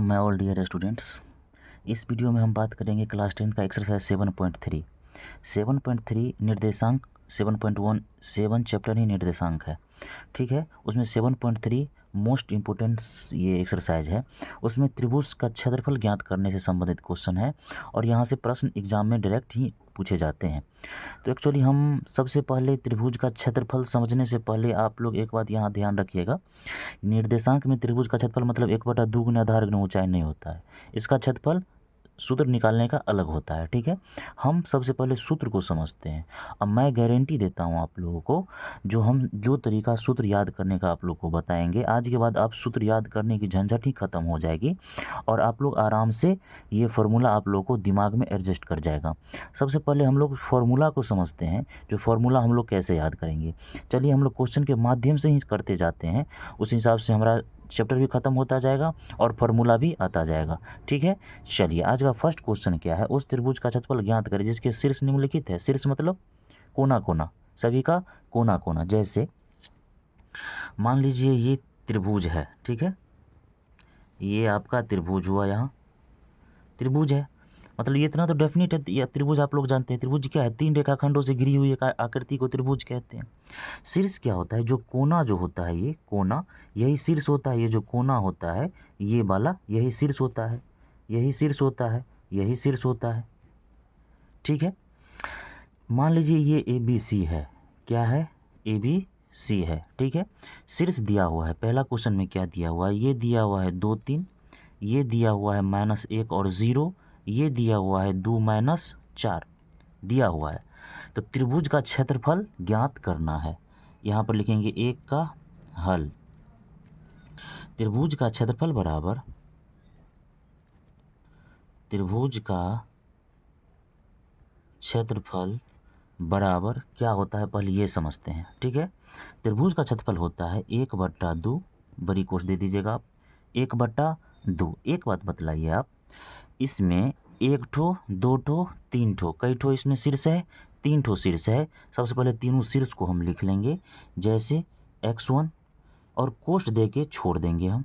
My all dear students. इस video में हम बात करेंगे क्लास 10 का एक्सरसाइज 7.3। 7.3 निर्देशांक 7.1 7 चैप्टर ही निर्देशांक है, ठीक है। उसमें 7.3 मोस्ट इम्पोर्टेंट ये एक्सरसाइज है। उसमें त्रिभुज का क्षेत्रफल ज्ञात करने से संबंधित क्वेश्चन है और यहाँ से प्रश्न एग्जाम में डायरेक्ट ही पूछे जाते हैं। तो एक्चुअली हम सबसे पहले त्रिभुज का क्षेत्रफल समझने से पहले आप लोग एक बात यहाँ ध्यान रखिएगा। निर्देशांक में त्रिभुज का क्षेत्रफल मतलब 1/2 गुना आधार गुना ऊंचाई नहीं होता है। इसका क्षेत्रफल सूत्र निकालने का अलग होता है, ठीक है। हम सबसे पहले सूत्र को समझते हैं। अब मैं गारंटी देता हूँ आप लोगों को, जो तरीका सूत्र याद करने का आप लोग को बताएंगे, आज के बाद आप सूत्र याद करने की झंझट ही खत्म हो जाएगी और आप लोग आराम से ये फार्मूला आप लोगों को दिमाग में एडजस्ट कर जाएगा। सबसे पहले हम लोग फार्मूला को समझते हैं। जो फार्मूला हम लोग कैसे याद करेंगे, चलिए हम लोग क्वेश्चन के माध्यम से ही करते जाते हैं। उस हिसाब से हमारा चैप्टर भी ख़त्म होता जाएगा और फार्मूला भी आता जाएगा, ठीक है। चलिए आज का फर्स्ट क्वेश्चन क्या है, उस त्रिभुज का क्षेत्रफल ज्ञात करें जिसके शीर्ष निम्नलिखित है। शीर्ष मतलब कोना कोना, सभी का कोना कोना। जैसे मान लीजिए ये त्रिभुज है, ठीक है। ये आपका त्रिभुज हुआ, यहाँ त्रिभुज है मतलब ये इतना तो डेफिनेट है। या त्रिभुज आप लोग जानते हैं, त्रिभुज क्या है, 3 रेखाखंडों से घिरी हुई एक आकृति को त्रिभुज कहते हैं। शीर्ष क्या होता है, जो कोना जो होता है, ये कोना यही शीर्ष होता है। ये जो कोना होता है ये वाला यही शीर्ष होता है, यही शीर्ष होता है, यही शीर्ष होता है, ठीक है। मान लीजिए ये ABC है, क्या है, ABC है, ठीक है। शीर्ष दिया हुआ है, पहला क्वेश्चन में क्या दिया हुआ है, ये दिया हुआ है 2 3, ये दिया हुआ है -1 और 0, ये दिया हुआ है 2 -4 दिया हुआ है। तो त्रिभुज का क्षेत्रफल ज्ञात करना है। यहाँ पर लिखेंगे 1 का हल। त्रिभुज का क्षेत्रफल बराबर, त्रिभुज का क्षेत्रफल बराबर क्या होता है पहले ये समझते हैं, ठीक है। त्रिभुज का क्षेत्रफल होता है 1/2, बड़ी कोष दे दीजिएगा आप, 1/2। एक बात बतलाइए आप, इसमें 1 ठो 2 ठो 3 ठो, कई ठो इसमें शीर्ष है, 3 ठो शीर्ष है। सबसे पहले तीनों शीर्ष को हम लिख लेंगे, जैसे x1 और कोष्ठ दे के छोड़ देंगे हम,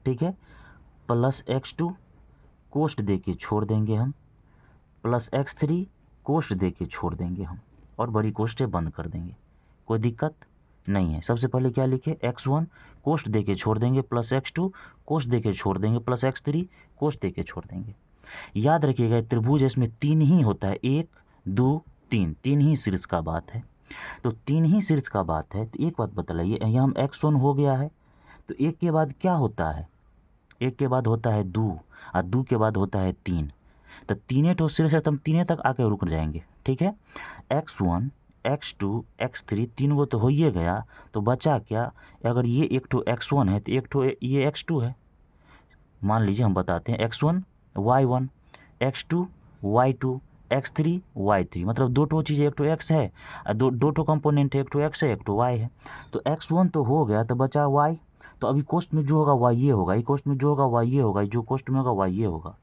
ठीक है, प्लस x2 कोष्ठ दे के छोड़ देंगे हम, प्लस x3 कोष्ठ दे के छोड़ देंगे हम और बड़ी कोष्ठें बंद कर देंगे। कोई दिक्कत नहीं है। सबसे पहले क्या लिखे, x1 कोष्ठ दे के छोड़ देंगे, प्लस x2 कोष्ठ दे के छोड़ देंगे, प्लस x3 कोष्ठ दे के छोड़ देंगे। याद रखिएगा त्रिभुज इसमें 3 ही होता है, 1 2 3, 3 ही शीर्ष का बात है। तो 3 ही शीर्ष का बात है। तो एक बात बतलाइए, यहाँ हम x1 हो गया है, तो 1 के बाद क्या होता है, 1 के बाद होता है 2 और 2 के बाद होता है 3। तो तीनों ठो शीर्ष है तो हम तीनों तक आके रुक जाएंगे, ठीक है। x1 x2 x3 तीन वो तो हो ही गया, तो बचा क्या, अगर ये एक ठो x1 है तो एक ठो ये x2 है। मान लीजिए हम बताते हैं x1 y1, x2 y2, x3 y3, मतलब 2 ठो चीज़, एक ठो x है और दो ठो कंपोनेंट है, एक ठो x है एक ठो y है। तो x1 तो हो गया, तो बचा y। तो अभी कोष्ठ में जो होगा y ये होगा, ये कोष्ठ में जो होगा y ये होगा, जो कोष्ठ में होगा y ये होगा।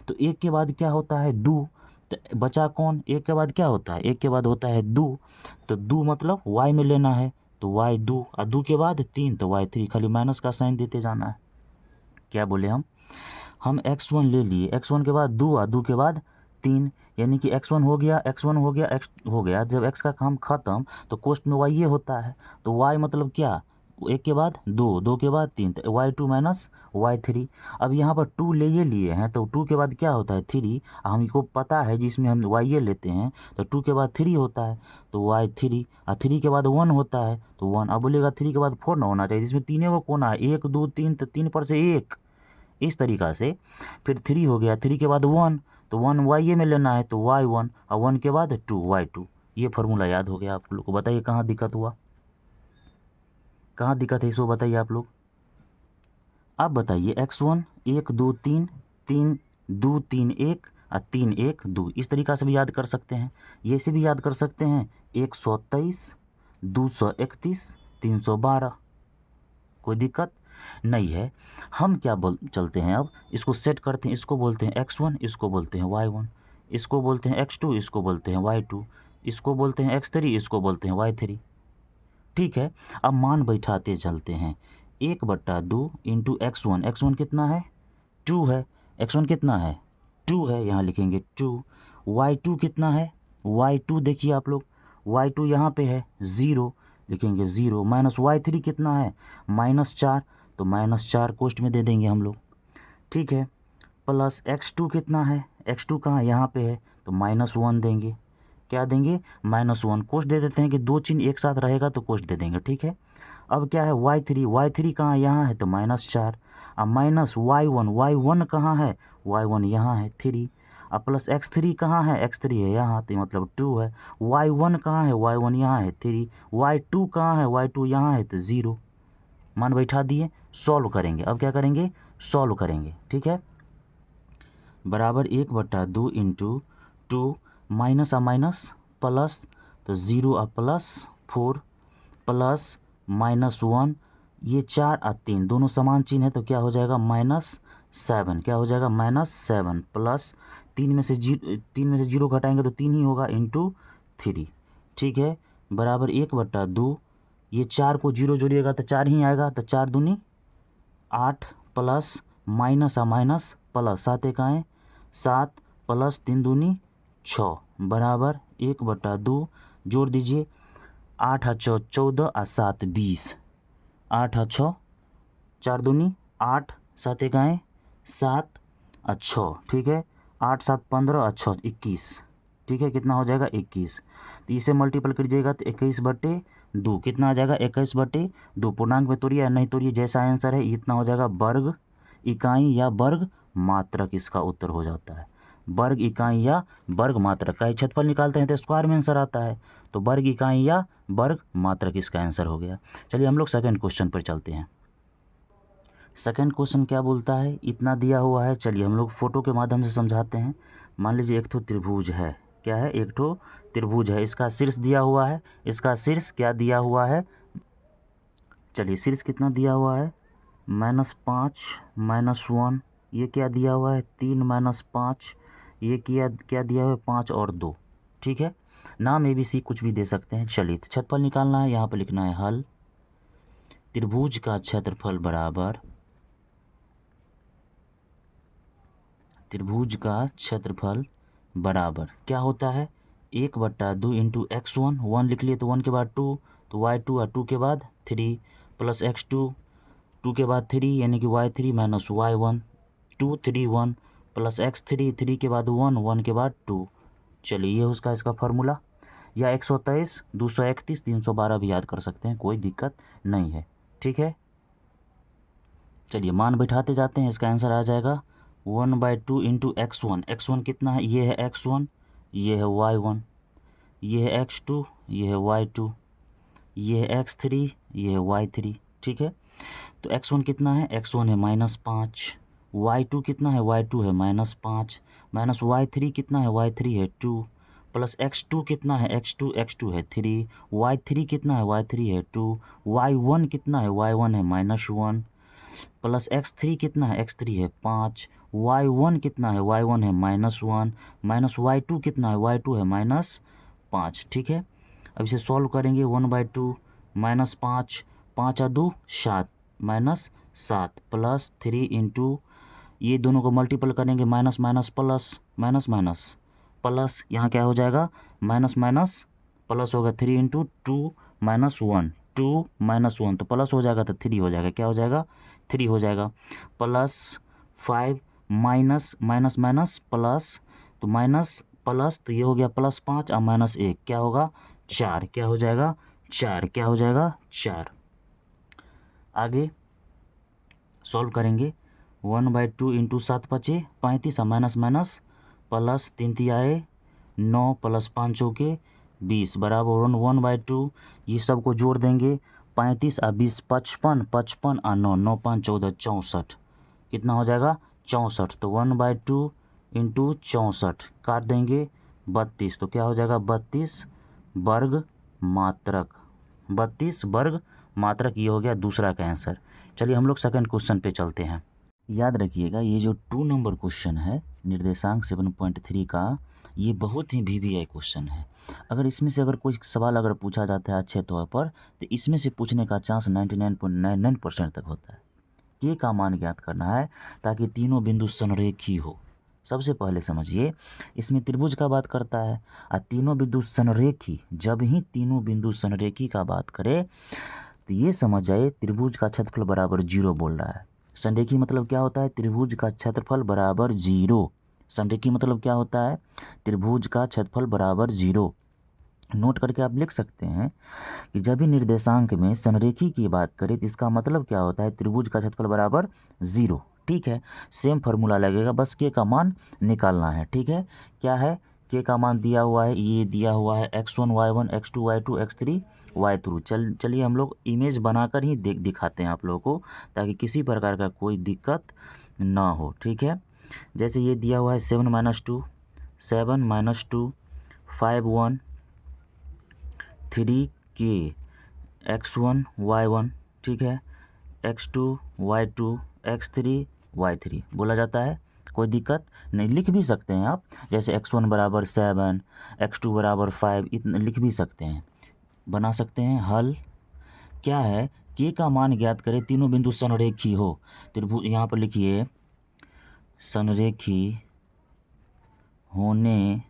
तो 1 के बाद क्या होता है 2, तो बचा कौन, 1 के बाद क्या होता है, 1 के बाद होता है 2। तो 2 मतलब y में लेना है, तो y 2 और 2 के बाद 3 तो y 3, खाली माइनस का साइन देते जाना है। क्या बोले हम x1 ले लिए, x1 के बाद 2 और 2 के बाद 3, यानी कि x1 हो गया, x1 हो गया, x हो गया। जब x का काम खत्म तो कोष्ठ में y ये होता है, तो y मतलब क्या, 1 के बाद 2, 2 के बाद 3, तो y2 माइनस y3। अब यहाँ पर 2 ले ये लिए हैं तो 2 के बाद क्या होता है 3, हमको पता है जिसमें हम y ये लेते हैं तो 2 के बाद 3 होता है, तो y3 और 3 के बाद 1 होता है तो 1। अब बोलेगा 3 के बाद 4 ना होना चाहिए, इसमें तीनों को कोना है, 1 2 3, तो 3 पर से 1, इस तरीक़ा से। फिर 3 हो गया, 3 के बाद 1, तो 1 y में लेना है तो y1 और 1 के बाद 2 y2। ये फार्मूला याद हो गया आप लोग को। बताइए कहाँ दिक्कत हुआ, कहाँ दिक्कत है इसको बताइए आप लोग। अब बताइए x1 1 2 3, 3 2 3 1 और 3 1 2, इस तरीक़ा से भी याद कर सकते हैं। ये से भी याद कर सकते हैं 123 231 312, कोई दिक्कत नहीं है। हम क्या चलते हैं, अब इसको सेट करते हैं। इसको बोलते हैं x1, इसको बोलते हैं y1, इसको बोलते हैं x2, इसको बोलते हैं y2, इसको बोलते हैं x3, इसको बोलते हैं y3, ठीक है। अब मान बैठाते चलते हैं, 1/2 इंटू x1, x1 कितना है 2 है, x1 कितना है 2 है, यहाँ लिखेंगे 2। y2 कितना है y2 देखिए आप लोग, y2 यहाँ पे है 0, लिखेंगे 0। माइनस y3 कितना है -4, तो -4 कोष्ट में दे देंगे हम लोग, ठीक है। प्लस x2 कितना है, x2 कहाँ यहाँ पे है, तो -1 देंगे, क्या देंगे -1, कोष्ट दे देते हैं कि दो चिन्ह एक साथ रहेगा तो कोष्ट दे देंगे, ठीक है। अब क्या है y3 कहाँ यहाँ है, तो -4। अब माइनस y1 कहाँ है, y1 यहाँ है 3। अब प्लस x3 कहाँ है, x3 है यहाँ, तो मतलब 2 है। y1 कहाँ है, y1 यहाँ है 3। y2 कहाँ है, y2 यहाँ है, तो 0। मान बैठा दिए, सॉल्व करेंगे। अब क्या करेंगे, सॉल्व करेंगे, ठीक है। बराबर 1/2 इंटू 2 माइनस आ माइनस प्लस, तो 0 आ प्लस 4 प्लस -1, ये 4 आ 3 दोनों समान चिन्ह है तो क्या हो जाएगा -7, क्या हो जाएगा -7 प्लस 3 में से 0 घटाएंगे तो 3 ही होगा इंटू 3, ठीक है। बराबर 1/2, ये 4 को 0 जोड़िएगा तो 4 ही आएगा, तो 4 दूनी 8 प्लस माइनस आ माइनस प्लस 7 एक आए 7 प्लस 3 दूनी 6 बराबर 1/2, जोड़ दीजिए 8 आ 6 14 आ 7 20, 8 आ 6 4 दूनी 8 7 एक आए 7 आ 6, ठीक है। 8 7 15 आ 6 21, ठीक है। कितना हो जाएगा 21, तो इसे मल्टीपल करिएगा तो 21/2 कितना आ जाएगा 21/2। पूर्णांक में तोड़िए या नहीं तोड़िए, जैसा आंसर है इतना हो जाएगा वर्ग इकाई या वर्ग मात्रक, इसका उत्तर हो जाता है वर्ग इकाई या वर्ग मात्रक। का क्षेत्रफल निकालते हैं तो स्क्वायर में आंसर आता है, तो वर्ग इकाई या वर्ग मात्रक इसका आंसर हो गया। चलिए हम लोग सेकंड क्वेश्चन पर चलते हैं। सेकंड क्वेश्चन क्या बोलता है, इतना दिया हुआ है, चलिए हम लोग फोटो के माध्यम से समझाते हैं। मान लीजिए एक ठो त्रिभुज है, क्या है, एक ठो त्रिभुज है, इसका शीर्ष दिया हुआ है, इसका शीर्ष क्या दिया हुआ है, चलिए शीर्ष कितना दिया हुआ है -5 -1, ये क्या दिया हुआ है 3 -5, ये क्या दिया हुआ है 5 और 2, ठीक है। नाम ABC कुछ भी दे सकते हैं। चलिए तो क्षेत्रफल निकालना है, यहाँ पर लिखना है हल। त्रिभुज का क्षेत्रफल बराबर, त्रिभुज का क्षेत्रफल बराबर क्या होता है 1/2 इंटू x1, 1 लिख लिए तो 1 के बाद 2, तो y2 और 2 के बाद 3 प्लस x2, 2 के बाद 3 यानी कि y3 minus y1, 2 3 1 plus x3, 3 के बाद 1, 1 के बाद 2। चलिए ये उसका इसका फार्मूला, या 123 231 312 भी याद कर सकते हैं, कोई दिक्कत नहीं है, ठीक है। चलिए मान बैठाते जाते हैं, इसका आंसर आ जाएगा 1/2 इंटू x1 कितना है, ये है x1, ये है y1, ये है x2, ये है y2, ये है x3, ये है y3, ठीक है। तो x1 कितना है, x1 है -5, y2 कितना है, y2 है -5, माइनस y3 कितना है, y3 है 2, प्लस x2 कितना है, x2 है 3, y3 कितना है, y3 है 2, y1 कितना है, y1 है -1, प्लस x3 कितना है, x3 है 5, y1 कितना है, y1 है -1, माइनस y2 कितना है, y2 है -5, ठीक है। अब इसे सॉल्व करेंगे 1/2 -5, 5 और 2 7 -7 प्लस 3 इंटू, ये दोनों को मल्टीपल करेंगे minus minus plus minus minus plus, यहाँ क्या हो जाएगा माइनस माइनस प्लस होगा 3 इंटू 2 -1, 2 -1 तो प्लस हो जाएगा तो 3 हो जाएगा, क्या हो जाएगा 3 हो जाएगा, plus 5 minus minus minus plus, तो माइनस प्लस, तो ये हो गया +5 और -1 क्या होगा 4, क्या हो जाएगा 4, क्या हो जाएगा 4। आगे सॉल्व करेंगे 1/2 इंटू 7 5 35 और माइनस माइनस प्लस 3 तियाए 9 प्लस 5 चौके 20 बराबर 1/2, ये सब को जोड़ देंगे 35 और 20 55 55 और 9 9 5 14 64, कितना हो जाएगा 64, तो 1/2 इंटू 64 काट देंगे 32, तो क्या हो जाएगा 32 वर्ग मात्रक, 32 वर्ग मात्रक, ये हो गया दूसरा का आंसर। चलिए हम लोग सेकंड क्वेश्चन पे चलते हैं। याद रखिएगा ये जो 2 नंबर क्वेश्चन है निर्देशांक 7.3 का, ये बहुत ही VVI क्वेश्चन है। अगर इसमें से अगर कोई सवाल अगर पूछा जाता है अच्छे तौर पर, तो इसमें से पूछने का चांस 99.99% तक होता है, के का मान ज्ञात करना है ताकि तीनों बिंदु संरेखी हो। सबसे पहले समझिए, इसमें त्रिभुज का बात करता है और तीनों बिंदु संरेखी, जब ही तीनों बिंदु संरेखी का बात करे तो ये समझ जाए त्रिभुज का क्षेत्रफल बराबर 0 बोल रहा है। संरेखी मतलब क्या होता है? त्रिभुज का क्षेत्रफल बराबर 0। संरेखी मतलब क्या होता है? त्रिभुज का क्षेत्रफल बराबर 0। नोट करके आप लिख सकते हैं कि जब भी निर्देशांक में संरेखी की बात करें तो इसका मतलब क्या होता है? त्रिभुज का क्षेत्रफल बराबर 0। ठीक है, सेम फार्मूला लगेगा, बस के का मान निकालना है। ठीक है, क्या है? के का मान दिया हुआ है, ये दिया हुआ है x1 y1 x2 y2 x3 y2। चलिए हम लोग इमेज बनाकर ही दिखाते हैं आप लोगों को, ताकि किसी प्रकार का कोई दिक्कत ना हो। ठीक है, जैसे ये दिया हुआ है 7 - 2 7 - 2 5 1 3 के x1 y1, ठीक है, x2 y2 x3 y3 बोला जाता है। कोई दिक्कत नहीं, लिख भी सकते हैं आप, जैसे x1 बराबर 7 x2 बराबर 5, इतना लिख भी सकते हैं, बना सकते हैं। हल क्या है? के का मान ज्ञात करें, तीनों बिंदु संरेखी हो। त्रिभुज यहाँ पर लिखिए, संरेखी होने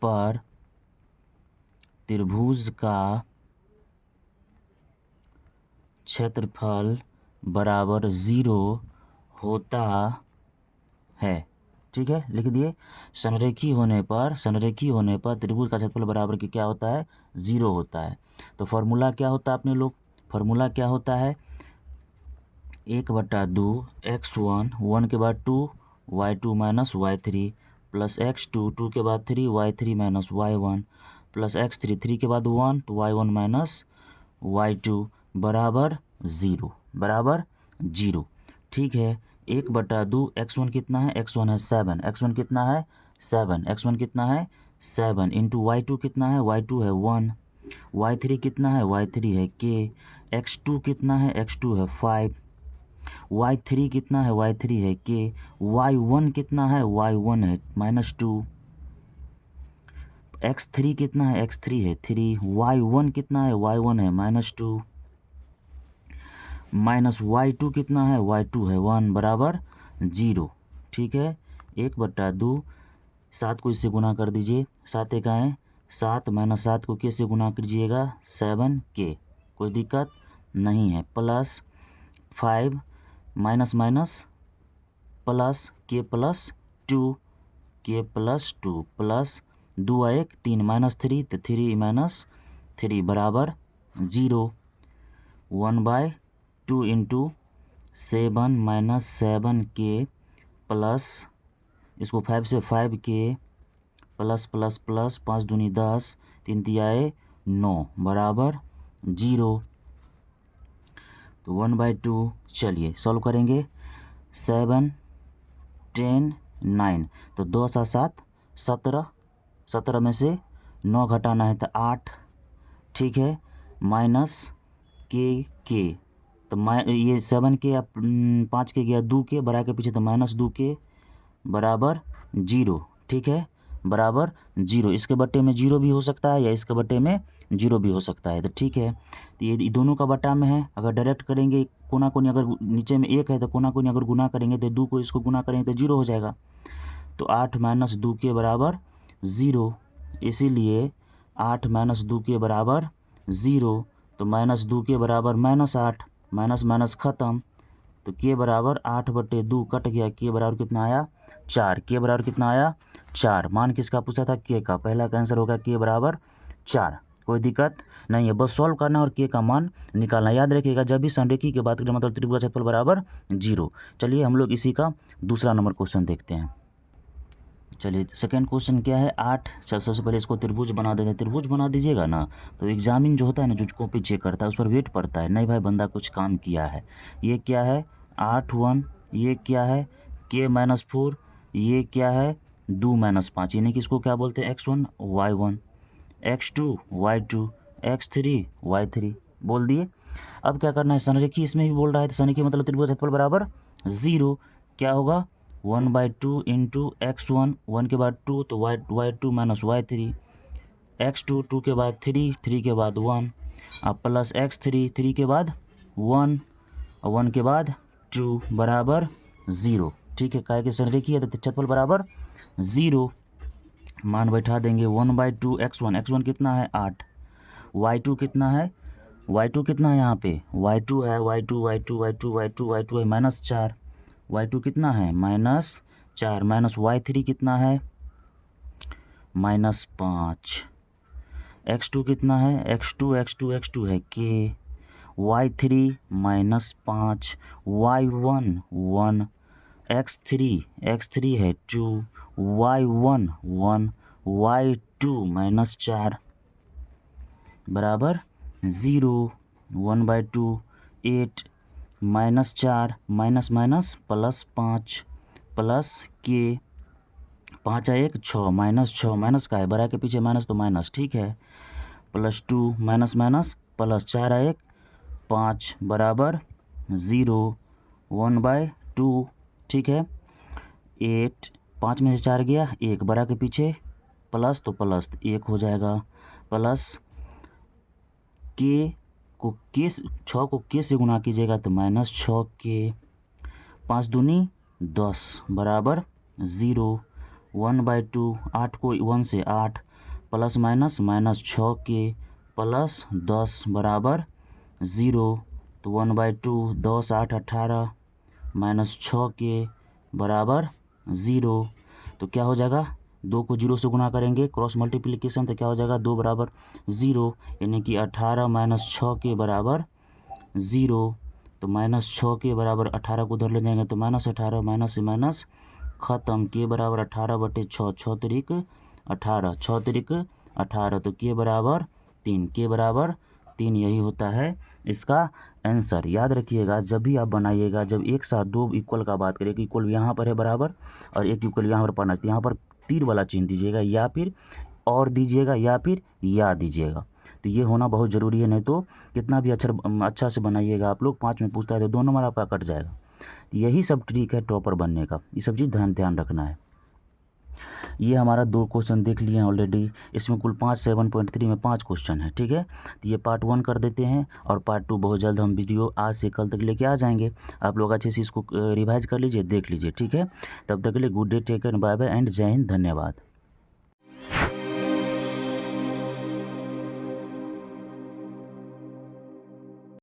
पर त्रिभुज का क्षेत्रफल बराबर 0 होता है। ठीक है, लिख दिए। संरेखी होने पर त्रिभुज का क्षेत्रफल बराबर की क्या होता है? 0 होता है। तो फॉर्मूला क्या होता है अपने लोग? फॉर्मूला क्या होता है? 1/2 x1 1 के बाद 2 y2 - y3 प्लस x2 2 के बाद 3 y3 - y1 प्लस x3 3 के बाद 1 तो y1 - y2 बराबर 0, बराबर 0। ठीक है, 1/2 x1 कितना है? x1 है 7, x1 कितना है? 7, x1 कितना है? 7 इंटू y2 कितना है? y2 है 1, y3 कितना है? y3 है k, x2 कितना है? x2 है 5, y3 कितना है? y3 है k, y1 कितना है? y1 है -2, x3 कितना है? x3 है 3, y1 कितना है? y1 है -2, माइनस y2 कितना है? y2 है 1, बराबर 0। ठीक है, 1/2 7 को इससे गुना कर दीजिए, 7 एक आए 7 -7 को के से गुना कीजिएगा 7k, कोई दिक्कत नहीं है। Plus 5 minus minus plus k plus 2 plus 2 1 3 -3 तो 3 - 3 बराबर 0। 1/2 इंटू 7 - 7k प्लस इसको 5 से 5k प्लस प्लस प्लस 5 दूनी 10 3 तियाए 9 बराबर 0। तो 1/2, चलिए सॉल्व करेंगे। 7 10 9 तो 2 सा 7 17, 17 में से 9 घटाना है तो 8। ठीक है, माइनस के तो ये 7k या 5k गया 2k, बड़ा के पीछे तो -2k बराबर 0। ठीक है, बराबर 0। इसके बट्टे में 0 भी हो सकता है या इसके बट्टे में 0 भी हो सकता है। तो ठीक है, तो ये दोनों का बट्टा में है, अगर डायरेक्ट करेंगे कोना कोनी, अगर नीचे में 1 है तो कोना कोनी अगर गुना करेंगे तो 2 को इसको गुना करेंगे तो 0 हो जाएगा। तो 8 - 2 के बराबर 0, इसीलिए 8 - 2 के बराबर 0। तो -2 के बराबर -8, माइनस माइनस ख़त्म, तो के बराबर 8/2 कट गया, के बराबर कितना आया? 4। के बराबर कितना आया? 4। मान किसका पूछा था? के का। पहला का आंसर होगा के बराबर 4। कोई दिक्कत नहीं है, बस सॉल्व करना और के का मान निकालना। याद रखिएगा, जब भी संरेखी की बात करें मतलब त्रिभुज का क्षेत्रफल बराबर 0। चलिए हम लोग इसी का दूसरा नंबर क्वेश्चन देखते हैं। चलिए सेकंड क्वेश्चन क्या है? 8। चल सबसे पहले इसको त्रिभुज बना देते हैं। त्रिभुज बना दीजिएगा ना तो एग्जामिन जो होता है ना, जो कॉपी चेक करता है उस पर वेट पड़ता है, नहीं भाई बंदा कुछ काम किया है। ये क्या है? 8 1, ये क्या है? k-4, ये क्या है? 2 - 5, यानी कि इसको क्या बोलते हैं? x1 y1 x2 y2 x3 y3 बोल दिए। अब क्या करना है? संरेखी इसमें भी बोल रहा है, तो संरेखी मतलब त्रिभुज क्षेत्रफल बराबर 0। क्या होगा? 1/2 इंटू x1 1 के बाद 2 तो y2 - y3 x2 2 के बाद 3 3 के बाद 1 अब प्लस x3 3 के बाद 1 और 1 के बाद 2 बराबर 0, ठीक है। काय के संरेखीय है तो क्षेत्रफल बराबर 0। मान बैठा देंगे 1/2 x1 कितना है 8, y2 कितना है, y2 कितना है यहाँ पे y2 है, y2 है -4, y2 कितना है -4, माइनस y3 कितना है -5, x2 कितना है x2 है k, y3 -5, y1 1, x3 है 2, y1 1, y2 -4 बराबर 0। 1/2 8, -4 माइनस माइनस प्लस 5 प्लस के, 5 है 1 6, -6 माइनस का है, बड़ा के पीछे माइनस तो माइनस, ठीक है। +2 माइनस माइनस प्लस, 4 है 1 5 बराबर 0। 1/2, ठीक है। 8, 5 में से 4 गया 1, बड़ा के पीछे प्लस तो प्लस 1 हो जाएगा, प्लस के को के 6 को के से गुना कीजिएगा तो -6 के, 5 दूनी 10 बराबर 0। 1/2, 8 को 1 से 8, प्लस माइनस -6 के प्लस 10 बराबर 0। तो 1/2 10 8 18 -6 के बराबर 0। तो क्या हो जाएगा, 2 को 0 से गुना करेंगे क्रॉस मल्टीप्लिकेशन तो क्या हो जाएगा 2 बराबर 0, यानी कि 18 -6 के बराबर 0। तो -6 के बराबर 18 को उधर ले जाएंगे तो -18, माइनस से माइनस खत्म, के बराबर 18/6, 6 तिरिक 18, 6 तिरिक 18, तो के बराबर 3, के बराबर 3 यही होता है इसका आंसर। याद रखिएगा जब भी आप बनाइएगा, जब एक साथ दो इक्वल का बात करें कि इक्वल यहाँ पर है बराबर और एक इक्वल यहाँ पर पढ़ना, तो यहाँ पर तीर वाला चिन्ह दीजिएगा या फिर और दीजिएगा या फिर या दीजिएगा, तो ये होना बहुत ज़रूरी है। नहीं तो कितना भी अच्छा से बनाइएगा आप लोग, 5 में पूछता है तो 2 नंबर आपका कट जाएगा। तो यही सब ट्रिक है टॉपर बनने का, ये सब चीज़ ध्यान रखना है। ये हमारा 2 क्वेश्चन देख लिए हैं ऑलरेडी, इसमें कुल 7.3 में 5 क्वेश्चन है, ठीक है। तो ये पार्ट 1 कर देते हैं और पार्ट 2 बहुत जल्द हम वीडियो आज से कल तक लेके आ जाएंगे। आप लोग अच्छे से इसको रिवाइज कर लीजिए, देख लीजिए, ठीक है। तब तक के लिए good day, take care, bye bye and जय हिंद, धन्यवाद।